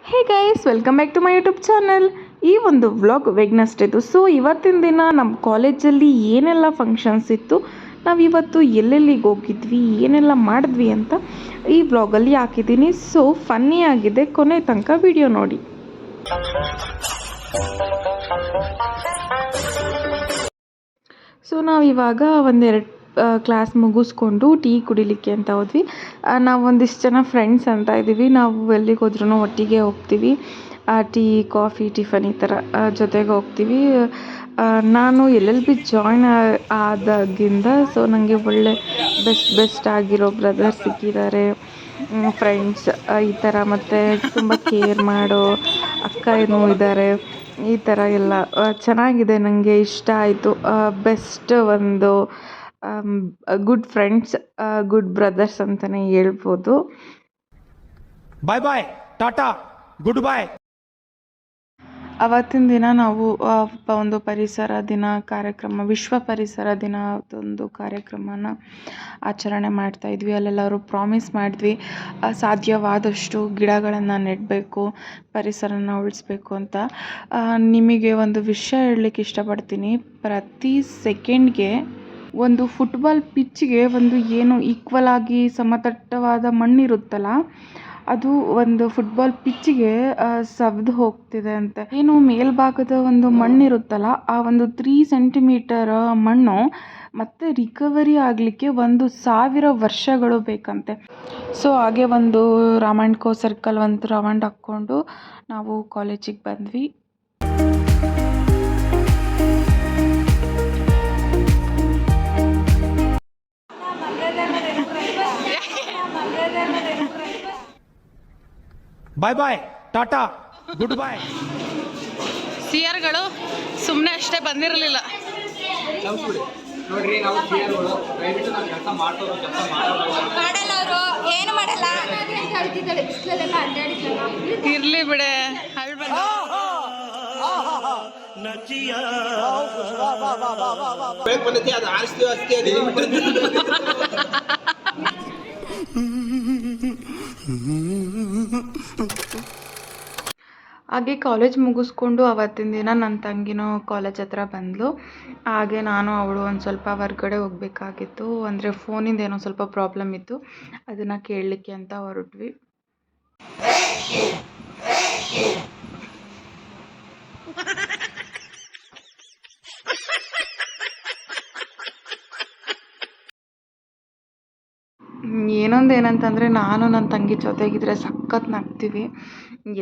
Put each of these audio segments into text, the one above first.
Hey guys, welcome back to my YouTube channel. ಈ ಒಂದು vlog ವೆಗ್ನಸ್ಡೇದು. So ಇವತ್ತಿನ ದಿನ ನಮ್ಮ ಕಾಲೇಜಲ್ಲಿ ಏನೆಲ್ಲ ಫಂಕ್ಷನ್ಸ್ ಇತ್ತು, ನಾವಿವತ್ತು ಎಲ್ಲೆಲ್ಲಿಗೆ ಹೋಗಿದ್ವಿ, ಏನೆಲ್ಲ ಮಾಡಿದ್ವಿ ಅಂತ ಈ ವ್ಲಾಗಲ್ಲಿ ಹಾಕಿದ್ದೀನಿ. ಸೊ ಫನ್ನಿ ಆಗಿದೆ, ಕೊನೆ ತನಕ ವಿಡಿಯೋ ನೋಡಿ. ಸೊ ನಾವಿವಾಗ ಒಂದೆರಡು ಕ್ಲಾಸ್ ಮುಗಿಸ್ಕೊಂಡು ಟೀ ಕುಡಿಲಿಕ್ಕೆ ಅಂತ ಹೋದ್ವಿ. ನಾವು ಒಂದಿಷ್ಟು ಜನ ಫ್ರೆಂಡ್ಸ್ ಅಂತ ಇದ್ದೀವಿ. ನಾವು ಎಲ್ಲಿಗೆ ಹೋದ್ರೂ ಒಟ್ಟಿಗೆ ಹೋಗ್ತೀವಿ. ಟೀ, ಕಾಫಿ, ಟಿಫನ್ ಈ ಥರ ಜೊತೆಗೆ ಹೋಗ್ತೀವಿ. ನಾನು LLB ಜಾಯ್ನ್ ಆದಾಗಿಂದ ಸೊ ನನಗೆ ಒಳ್ಳೆ ಬೆಸ್ಟ್ ಆಗಿರೋ ಬ್ರದರ್ಸ್ ಸಿಕ್ಕಿದ್ದಾರೆ, ಫ್ರೆಂಡ್ಸ್ ಈ ಥರ. ಮತ್ತು ತುಂಬ ಕೇರ್ ಮಾಡೋ ಅಕ್ಕ ಏನೋ ಇದ್ದಾರೆ. ಈ ಥರ ಎಲ್ಲ ಚೆನ್ನಾಗಿದೆ, ನನಗೆ ಇಷ್ಟ ಆಯಿತು. ಬೆಸ್ಟ್ ಒಂದು ಗುಡ್ ಫ್ರೆಂಡ್ಸ್, ಗುಡ್ ಬ್ರದರ್ಸ್ ಅಂತಲೇ ಹೇಳ್ಬೋದು. ಬಾಯ್ ಬಾಯ್, ಟಾಟಾ, ಗುಡ್ ಬಾಯ್. ಅವತ್ತಿನ ದಿನ ನಾವು ಒಂದು ಪರಿಸರ ದಿನ ಕಾರ್ಯಕ್ರಮ, ವಿಶ್ವ ಪರಿಸರ ದಿನದೊಂದು ಕಾರ್ಯಕ್ರಮನ ಆಚರಣೆ ಮಾಡ್ತಾಯಿದ್ವಿ. ಅಲ್ಲೆಲ್ಲರೂ ಪ್ರಾಮಿಸ್ ಮಾಡಿದ್ವಿ ಸಾಧ್ಯವಾದಷ್ಟು ಗಿಡಗಳನ್ನು ನೆಡಬೇಕು, ಪರಿಸರನ ಉಳಿಸ್ಬೇಕು ಅಂತ. ನಿಮಗೆ ಒಂದು ವಿಷಯ ಹೇಳಲಿಕ್ಕೆ ಇಷ್ಟಪಡ್ತೀನಿ. ಪ್ರತಿ ಸೆಕೆಂಡ್ಗೆ ಒಂದು ಫುಟ್ಬಾಲ್ ಪಿಚ್ಗೆ ಒಂದು ಏನು ಈಕ್ವಲ್ ಆಗಿ ಸಮತಟ್ಟವಾದ ಮಣ್ಣಿರುತ್ತಲ್ಲ, ಅದು ಒಂದು ಫುಟ್ಬಾಲ್ ಪಿಚ್ಗೆ ಸವ್ದು ಹೋಗ್ತಿದೆ ಅಂತೆ. ಏನು ಮೇಲ್ಭಾಗದ ಒಂದು ಮಣ್ಣಿರುತ್ತಲ್ಲ, ಆ ಒಂದು 3 ಸೆಂಟಿಮೀಟರ್ ಮಣ್ಣು ಮತ್ತೆ ರಿಕವರಿ ಆಗಲಿಕ್ಕೆ 1000 ವರ್ಷಗಳು ಬೇಕಂತೆ. ಸೊ ಹಾಗೆ ಒಂದು ರಾಮಣ್ಕೋ ಸರ್ಕಲ್ ಒಂದು ರೌಂಡ್ ಹಾಕ್ಕೊಂಡು ನಾವು ಕಾಲೇಜಿಗೆ ಬಂದ್ವಿ. ಬಾಯ್ ಬಾಯ್, ಟಾಟಾ, ಗುಡ್ ಬಾಯ್. ಸಿಆರ್ಗಳು ಸುಮ್ಮನೆ ಅಷ್ಟೇ ಬಂದಿರಲಿಲ್ಲ. ನೋಡ್ರಿ, ನಾವು ಸಿಆರ್ಗಳು ದಯವಿಟ್ಟು ನಾವು ಕೆಲಸ ಮಾಡಲ್ಲ, ಅವರು ಏನು ಮಾಡಲ್ಲ. ಇರ್ಲಿ ಬಿಡೆ, ಬಂದೈತಿ ಅದು ಆರಿಸ್ತೀವಿ ಅಷ್ಟೇ. ಹಾಗೆ ಕಾಲೇಜ್ ಮುಗಿಸ್ಕೊಂಡು ಅವತ್ತಿನ ದಿನ ನನ್ನ ತಂಗಿನೂ ಕಾಲೇಜ್ ಹತ್ರ ಬಂದಳು. ಹಾಗೆ ನಾನು ಅವಳು ಒಂದು ಸ್ವಲ್ಪ ಹೊರ್ಗಡೆ ಹೋಗಬೇಕಾಗಿತ್ತು. ಅಂದರೆ ಫೋನಿಂದ ಏನೋ ಸ್ವಲ್ಪ ಪ್ರಾಬ್ಲಮ್ ಇತ್ತು, ಅದನ್ನು ಕೇಳಲಿಕ್ಕೆ ಅಂತ ಹೊರಟ್ವಿ. ಏನಂತಂದರೆ, ನಾನು ನನ್ನ ತಂಗಿ ಜೊತೆಗಿದ್ರೆ ಸಖತ್ ನಗ್ತೀವಿ.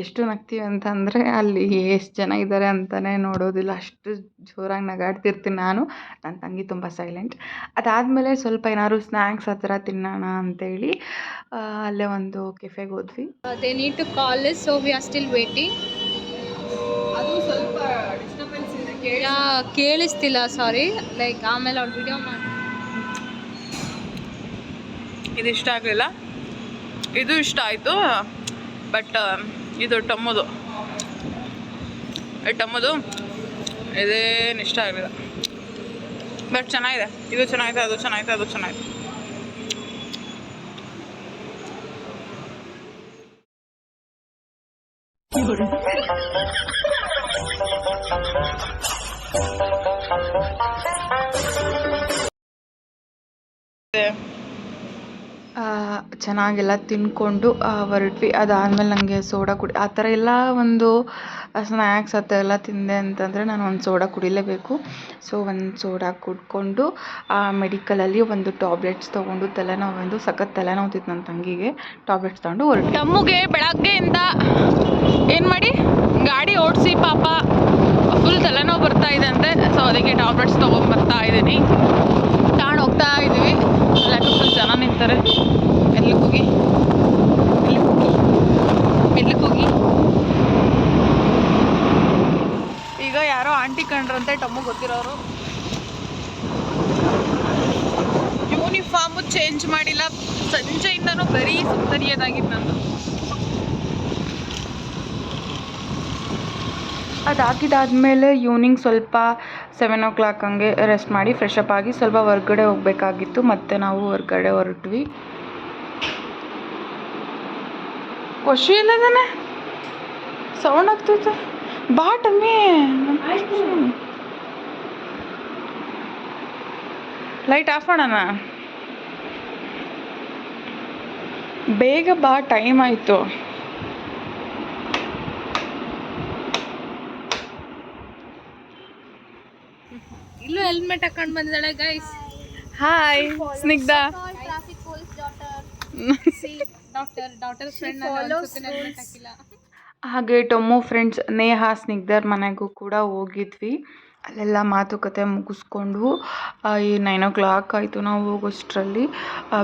ಎಷ್ಟು ನಗ್ತೀವಿ ಅಂತಂದರೆ ಅಲ್ಲಿ ಎಷ್ಟು ಜನ ಇದ್ದಾರೆ ಅಂತಲೇ ನೋಡೋದಿಲ್ಲ, ಅಷ್ಟು ಜೋರಾಗಿ ನಗಾಡ್ತಿರ್ತೀನಿ ನಾನು. ನನ್ನ ತಂಗಿ ತುಂಬ ಸೈಲೆಂಟ್. ಅದಾದಮೇಲೆ ಸ್ವಲ್ಪ ಏನಾದ್ರು ಸ್ನ್ಯಾಕ್ಸ್ ಆ ಥರ ತಿನ್ನೋಣ ಅಂತೇಳಿ ಅಲ್ಲೇ ಒಂದು ಕೆಫೆಗೆ ಹೋದ್ವಿ. They need to call us, so we are still waiting. ಅದು ಸ್ವಲ್ಪ ಡಿಸ್ಟರ್ಬೆನ್ಸ್ ಇದೆ, ಕೇಳಿಸ್ತಿಲ್ಲ, ಸಾರಿ. ಲೈಕ್ ಆಮೇಲೆ ಅವ್ರು ವಿಡಿಯೋ ಮಾಡಿ. ಇದು ಇಷ್ಟ ಆಗಲಿಲ್ಲ, ಇದು ಇಷ್ಟ ಆಯಿತು. ಬಟ್ ಇದು ಟಮ್ಮದು ಇದೇನು ಇಷ್ಟ ಆಗಲಿಲ್ಲ. ಬಟ್ ಚೆನ್ನಾಗಿದೆ, ಇದು ಚೆನ್ನಾಗಿದೆ, ಅದು ಚೆನ್ನಾಗಿದೆ, ಅದು ಚೆನ್ನಾಗಿದೆ. ಚೆನ್ನಾಗೆಲ್ಲ ತಿಂದ್ಕೊಂಡು ಹೊರಟ್ವಿ. ಅದಾದಮೇಲೆ ನನಗೆ ಸೋಡಾ ಆ ಥರ ಎಲ್ಲ ಒಂದು ಸ್ನ್ಯಾಕ್ಸ್ ಆ ಥರ ಎಲ್ಲ ತಿಂದೆ ಅಂತಂದರೆ ನಾನು ಒಂದು ಸೋಡಾ ಕುಡಿಲೇಬೇಕು. ಸೊ ಒಂದು ಸೋಡಾ ಕುಡ್ಕೊಂಡು ಮೆಡಿಕಲಲ್ಲಿ ಒಂದು ಟಾಬ್ಲೆಟ್ಸ್ ತೊಗೊಂಡು, ತಲೆನೋವು ಸಖತ್ ತಲೆನೋವ್ತಿತ್ತು ನನ್ನ ತಂಗಿಗೆ. ಟಾಬ್ಲೆಟ್ಸ್ ತೊಗೊಂಡು ಹೊರಟು. ತಮ್ಮಗೆ ಬೆಳಗ್ಗೆಯಿಂದ ಏನು ಮಾಡಿ ಗಾಡಿ ಓಡಿಸಿ ಪಾಪ ಫುಲ್ ತಲೆನೋವು ಬರ್ತಾ ಇದೆ ಅಂತೆ. ಸೊ ಅದಕ್ಕೆ ಟಾಬ್ಲೆಟ್ಸ್ ತೊಗೊಂಡ್ಬರ್ತಾ ಇದ್ದೀನಿ, ತಗೊಂಡು ಹೋಗ್ತಾ ಇದ್ದೀವಿ. ಅಲ್ಲಾಗ ಫುಲ್ ಜನ ನಿಂತಾರೆ. ಮೆಲ್ಲಕ್ಕೆ ಹೋಗಿ ಈಗ ಯಾರೋ ಆಂಟಿ ಕಂಡ್ರಂತೆ, ಟಮ್ಮು ಗೊತ್ತಿರೋರು. ಯೂನಿಫಾರ್ಮು ಚೇಂಜ್ ಮಾಡಿಲ್ಲ, ಸಂಜೆಯಿಂದನೂ ಬರೀ ಸುಂದರಿಯದಾಗಿತ್ತು ನಂದು. ಅದಾಗಿದ್ದಾದಮೇಲೆ ಈವ್ನಿಂಗ್ ಸ್ವಲ್ಪ 7 o'clock ಹಂಗೆ ರೆಸ್ಟ್ ಮಾಡಿ ಫ್ರೆಶ್ ಅಪ್ ಆಗಿ ಸ್ವಲ್ಪ ಹೊರ್ಗಡೆ ಹೋಗಬೇಕಾಗಿತ್ತು. ಮತ್ತು ನಾವು ಹೊರ್ಗಡೆ ಹೊರಟ್ವಿ. ಖುಷಿ ಇಲ್ಲದಾನೆ ಸೌಂಡ್ ಆಗ್ತೈತೆ ಬಾ ಟಮ್ಮಿ ಲೈಟ್ ಆಫ್ ಮಾಡೋಣ ಬೇಗ ಬಾ ಟೈಮ್ ಆಯಿತು ಇಲ್ಲೂ ಹೆಲ್ಮೆಟ್ ಹಾಕೊಂಡು ಬಂದಿದ್ದಾಳೆ guys. Hi Snigdha traffic police daughter friend helmet ಹಾಕಿಲ್ಲ. ಹಾಗೆ ಟೊಮ್ಮು ಫ್ರೆಂಡ್ಸ್ ನೇಹಾ ಸ್ನಿಗ್ಧರ್ ಮನೆಗೂ ಕೂಡ ಹೋಗಿದ್ವಿ. ಅಲ್ಲೆಲ್ಲ ಮಾತುಕತೆ ಮುಗಿಸ್ಕೊಂಡು ಈ 9 o'clock ಆಯಿತು. ನಾವು ಹೋಗೋಷ್ಟರಲ್ಲಿ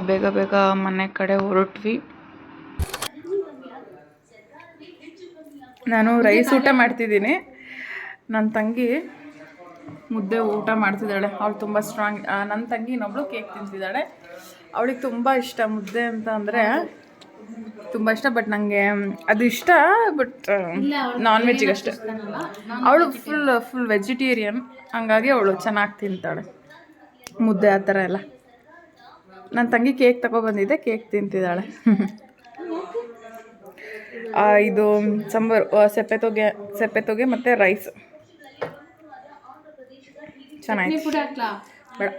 ಬೇಗ ಬೇಗ ಮನೆ ಕಡೆ ಹೊರಟ್ವಿ. ನಾನು ರೈಸ್ ಊಟ ಮಾಡ್ತಿದ್ದೀನಿ. ನನ್ನ ತಂಗಿ ಮುದ್ದೆ ಊಟ ಮಾಡ್ತಿದ್ದಾಳೆ. ಅವಳು ತುಂಬ ಸ್ಟ್ರಾಂಗ್. ನನ್ನ ತಂಗಿ ಇನ್ನೊಬ್ಳು ಕೇಕ್ ತಿಂತಿದ್ದಾಳೆ. ಅವಳಿಗೆ ತುಂಬ ಇಷ್ಟ ಮುದ್ದೆ ಅಂತ ಅಂದರೆ ತುಂಬ ಇಷ್ಟ. ಬಟ್ ನನಗೆ ಅದು ಇಷ್ಟ, ಬಟ್ ನಾನ್ ವೆಜ್ಜಿಗೆ ಅಷ್ಟೇ. ಅವಳು ಫುಲ್ ವೆಜಿಟೇರಿಯನ್, ಹಂಗಾಗಿ ಅವಳು ಚೆನ್ನಾಗಿ ತಿಂತಾಳೆ ಮುದ್ದೆ ಆ ಥರ ಎಲ್ಲ. ನನ್ನ ತಂಗಿ ಕೇಕ್ ತಗೊಬಂದಿದ್ದೆ, ಕೇಕ್ ತಿಂತಿದ್ದಾಳೆ. ಇದು ಸಾಂಬಾರು ಸೆಪ್ಪೆ ಮತ್ತು ರೈಸ್ ಚೆನ್ನಾಗಿತ್ತು. ಬೇಡ,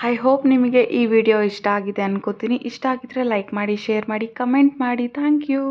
ಐ ಹೋಪ್ ನಿಮಗೆ ಈ ವಿಡಿಯೋ ಇಷ್ಟ ಆಗಿದೆ ಅನ್ಕೋತೀನಿ. ಇಷ್ಟ ಆಗಿದ್ರೆ ಲೈಕ್ ಮಾಡಿ, ಶೇರ್ ಮಾಡಿ, ಕಮೆಂಟ್ ಮಾಡಿ. Thank you.